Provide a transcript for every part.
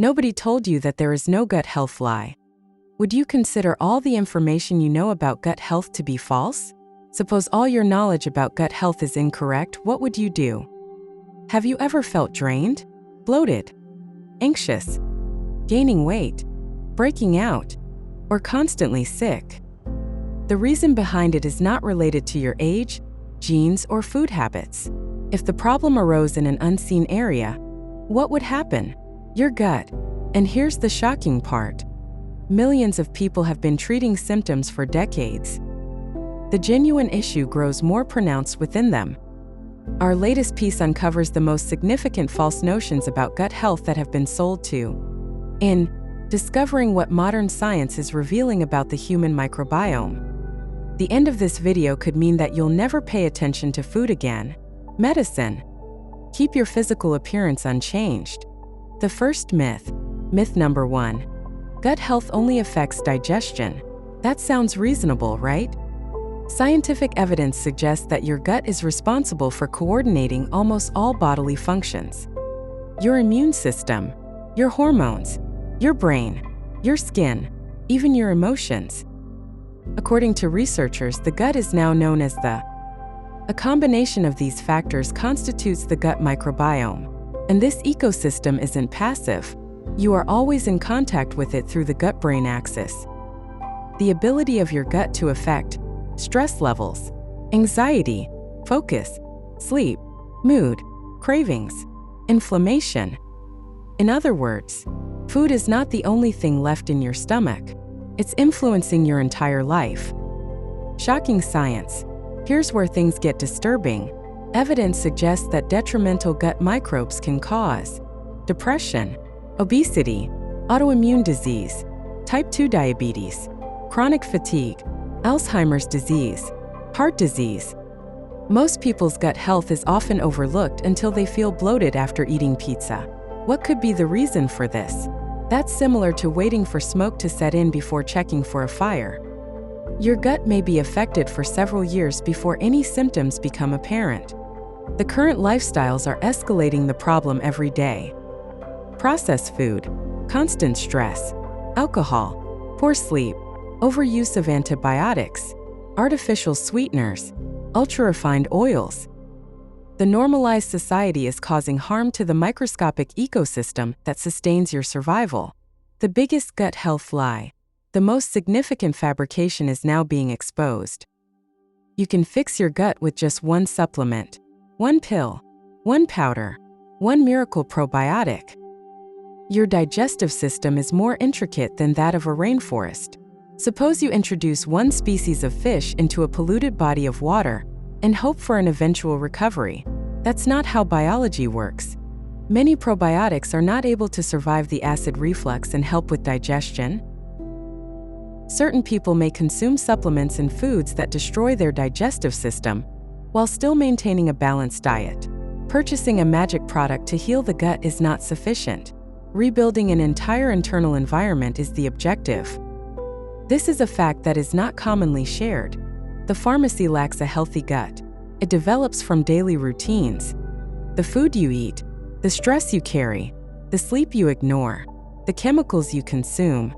Nobody told you that there is no gut health lie. Would you consider all the information you know about gut health to be false? Suppose all your knowledge about gut health is incorrect, what would you do? Have you ever felt drained, bloated, anxious, gaining weight, breaking out, or constantly sick? The reason behind it is not related to your age, genes, or food habits. If the problem arose in an unseen area, what would happen? Your gut. And here's the shocking part. Millions of people have been treating symptoms for decades. The genuine issue grows more pronounced within them. Our latest piece uncovers the most significant false notions about gut health that have been sold to. In Discovering What Modern Science is Revealing About the Human Microbiome. The end of this video could mean that you'll never pay attention to food again. Medicine. Keep your physical appearance unchanged. The first myth. Myth number 1. Gut health only affects digestion. That sounds reasonable, right? Scientific evidence suggests that your gut is responsible for coordinating almost all bodily functions. Your immune system, your hormones, your brain, your skin, even your emotions. According to researchers, the gut is now known as a combination of these factors constitutes the gut microbiome. And this ecosystem isn't passive. You are always in contact with it through the gut-brain axis. The ability of your gut to affect stress levels, anxiety, focus, sleep, mood, cravings, inflammation. In other words, food is not the only thing left in your stomach. It's influencing your entire life. Shocking science. Here's where things get disturbing. Evidence suggests that detrimental gut microbes can cause depression, obesity, autoimmune disease, type 2 diabetes, chronic fatigue, Alzheimer's disease, heart disease. Most people's gut health is often overlooked until they feel bloated after eating pizza. What could be the reason for this? That's similar to waiting for smoke to set in before checking for a fire. Your gut may be affected for several years before any symptoms become apparent. The current lifestyles are escalating the problem every day. Processed food, constant stress, alcohol, poor sleep, overuse of antibiotics, artificial sweeteners, ultra-refined oils. The normalized society is causing harm to the microscopic ecosystem that sustains your survival. The biggest gut health lie. The most significant fabrication is now being exposed. You can fix your gut with just one supplement, one pill, one powder, one miracle probiotic. Your digestive system is more intricate than that of a rainforest. Suppose you introduce one species of fish into a polluted body of water and hope for an eventual recovery. That's not how biology works. Many probiotics are not able to survive the acid reflux and help with digestion. Certain people may consume supplements and foods that destroy their digestive system while still maintaining a balanced diet. Purchasing a magic product to heal the gut is not sufficient. Rebuilding an entire internal environment is the objective. This is a fact that is not commonly shared. The pharmacy lacks a healthy gut. It develops from daily routines. The food you eat, the stress you carry, the sleep you ignore, the chemicals you consume.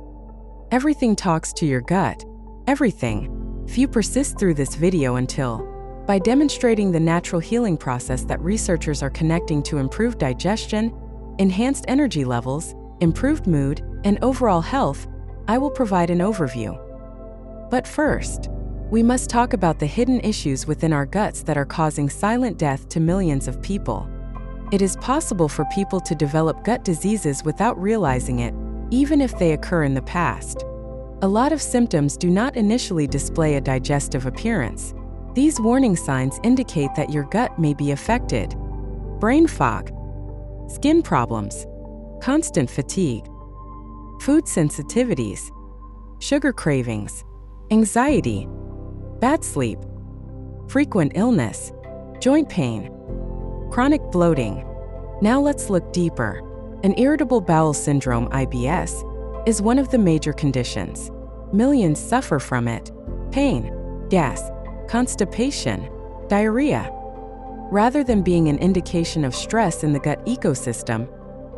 Everything talks to your gut. Everything. Few persist through this video until, by demonstrating the natural healing process that researchers are connecting to improved digestion, enhanced energy levels, improved mood, and overall health, I will provide an overview. But first, we must talk about the hidden issues within our guts that are causing silent death to millions of people. It is possible for people to develop gut diseases without realizing it, even if they occur in the past. A lot of symptoms do not initially display a digestive appearance. These warning signs indicate that your gut may be affected. Brain fog, skin problems, constant fatigue, food sensitivities, sugar cravings, anxiety, bad sleep, frequent illness, joint pain, chronic bloating. Now let's look deeper. An irritable bowel syndrome (IBS) is one of the major conditions. Millions suffer from it. Pain, gas, constipation, diarrhea. Rather than being an indication of stress in the gut ecosystem,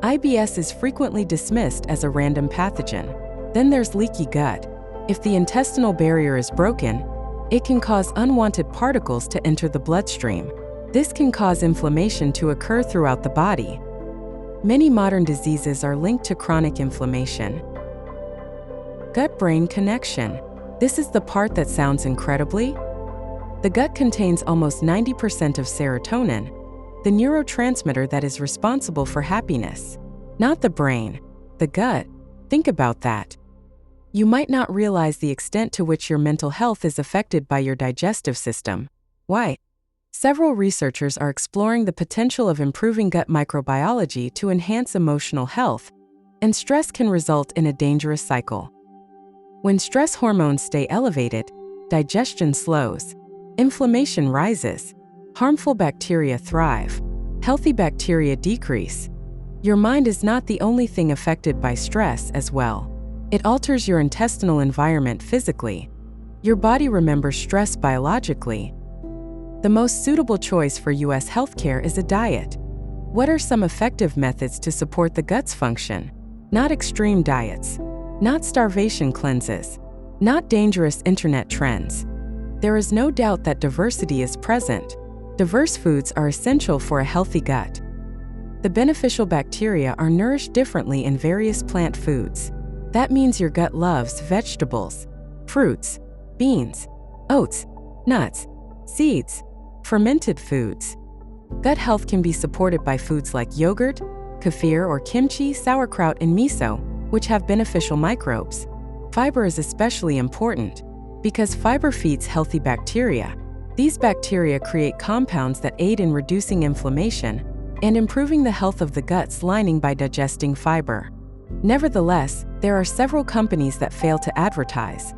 IBS is frequently dismissed as a random pathogen. Then there's leaky gut. If the intestinal barrier is broken, it can cause unwanted particles to enter the bloodstream. This can cause inflammation to occur throughout the body. Many modern diseases are linked to chronic inflammation. Gut-brain connection. This is the part that sounds incredibly. The gut contains almost 90% of serotonin, the neurotransmitter that is responsible for happiness. Not the brain, the gut. Think about that. You might not realize the extent to which your mental health is affected by your digestive system. Why? Several researchers are exploring the potential of improving gut microbiology to enhance emotional health, and stress can result in a dangerous cycle. When stress hormones stay elevated, digestion slows, inflammation rises, harmful bacteria thrive, healthy bacteria decrease. Your mind is not the only thing affected by stress as well. It alters your intestinal environment physically. Your body remembers stress biologically. The most suitable choice for U.S. healthcare is a diet. What are some effective methods to support the gut's function? Not extreme diets, not starvation cleanses, not dangerous internet trends. There is no doubt that diversity is present. Diverse foods are essential for a healthy gut. The beneficial bacteria are nourished differently in various plant foods. That means your gut loves vegetables, fruits, beans, oats, nuts, seeds, fermented foods. Gut health can be supported by foods like yogurt, kefir or kimchi, sauerkraut, and miso, which have beneficial microbes. Fiber is especially important because fiber feeds healthy bacteria. These bacteria create compounds that aid in reducing inflammation and improving the health of the gut's lining by digesting fiber. Nevertheless, there are several companies that fail to advertise.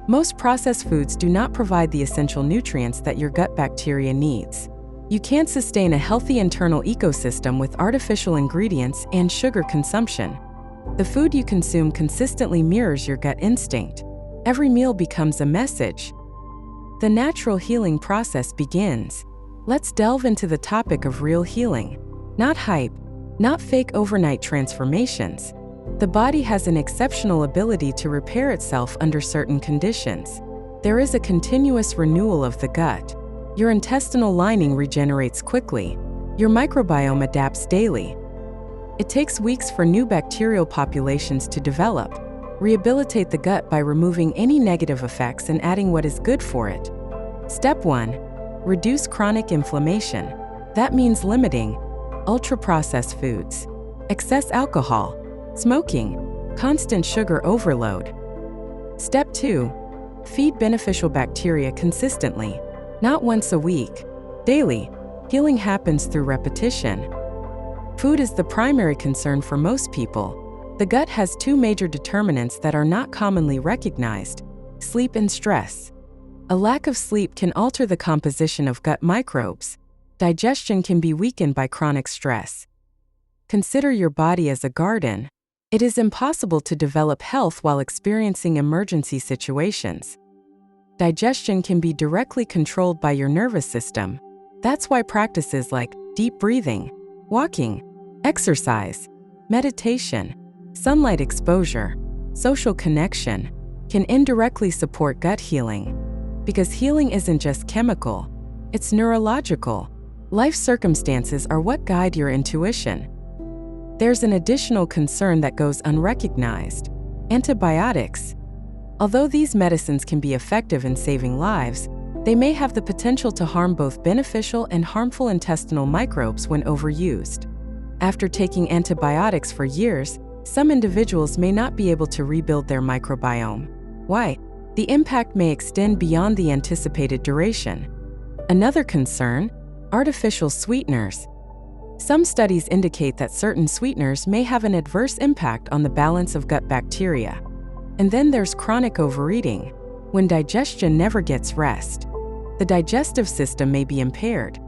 Most processed foods do not provide the essential nutrients that your gut bacteria needs. You can't sustain a healthy internal ecosystem with artificial ingredients and sugar consumption. The food you consume consistently mirrors your gut instinct. Every meal becomes a message. The natural healing process begins. Let's delve into the topic of real healing. Not hype, not fake overnight transformations. The body has an exceptional ability to repair itself under certain conditions. There is a continuous renewal of the gut. Your intestinal lining regenerates quickly. Your microbiome adapts daily. It takes weeks for new bacterial populations to develop. Rehabilitate the gut by removing any negative effects and adding what is good for it. Step 1. Reduce chronic inflammation. That means limiting ultra-processed foods, excess alcohol, smoking, constant sugar overload. Step 2. Feed beneficial bacteria consistently, not once a week, daily. Healing happens through repetition. Food is the primary concern for most people. The gut has two major determinants that are not commonly recognized: sleep and stress. A lack of sleep can alter the composition of gut microbes. Digestion can be weakened by chronic stress. Consider your body as a garden. It is impossible to develop health while experiencing emergency situations. Digestion can be directly controlled by your nervous system. That's why practices like deep breathing, walking, exercise, meditation, sunlight exposure, social connection can indirectly support gut healing. Because healing isn't just chemical, it's neurological. Life circumstances are what guide your intuition. There's an additional concern that goes unrecognized: antibiotics. Although these medicines can be effective in saving lives, they may have the potential to harm both beneficial and harmful intestinal microbes when overused. After taking antibiotics for years, some individuals may not be able to rebuild their microbiome. Why? The impact may extend beyond the anticipated duration. Another concern: artificial sweeteners. Some studies indicate that certain sweeteners may have an adverse impact on the balance of gut bacteria. And then there's chronic overeating. When digestion never gets rest, the digestive system may be impaired.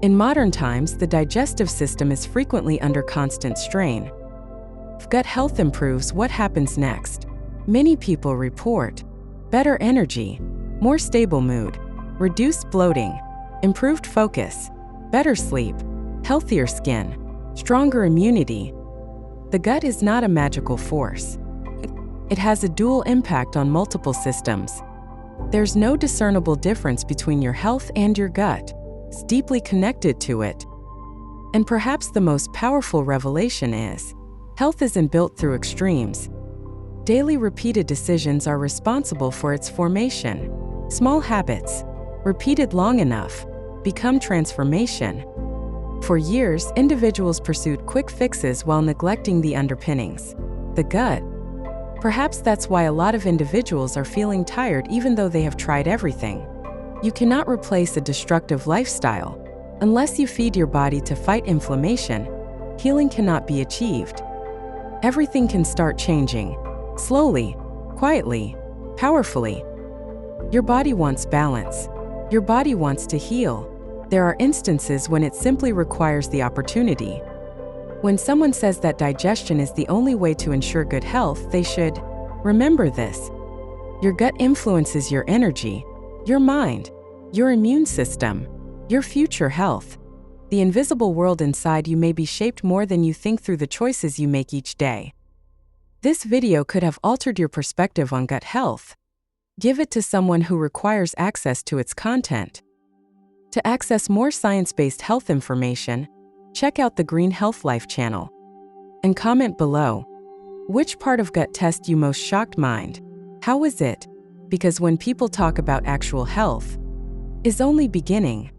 In modern times, the digestive system is frequently under constant strain. If gut health improves, what happens next? Many people report better energy, more stable mood, reduced bloating, improved focus, better sleep, healthier skin, stronger immunity. The gut is not a magical force. It has a dual impact on multiple systems. There's no discernible difference between your health and your gut. It's deeply connected to it. And perhaps the most powerful revelation is, health isn't built through extremes. Daily repeated decisions are responsible for its formation. Small habits, repeated long enough, become transformation. For years, individuals pursued quick fixes while neglecting the underpinnings. The gut. Perhaps that's why a lot of individuals are feeling tired even though they have tried everything. You cannot replace a destructive lifestyle. Unless you feed your body to fight inflammation, healing cannot be achieved. Everything can start changing. Slowly, quietly, powerfully. Your body wants balance. Your body wants to heal. There are instances when it simply requires the opportunity. When someone says that digestion is the only way to ensure good health, they should remember this. Your gut influences your energy, your mind, your immune system, your future health. The invisible world inside you may be shaped more than you think through the choices you make each day. This video could have altered your perspective on gut health. Give it to someone who requires access to its content. To access more science-based health information, check out the Green Health Life channel. And comment below, which part of gut test you most shocked mind? How was it? Because when people talk about actual health, is only beginning.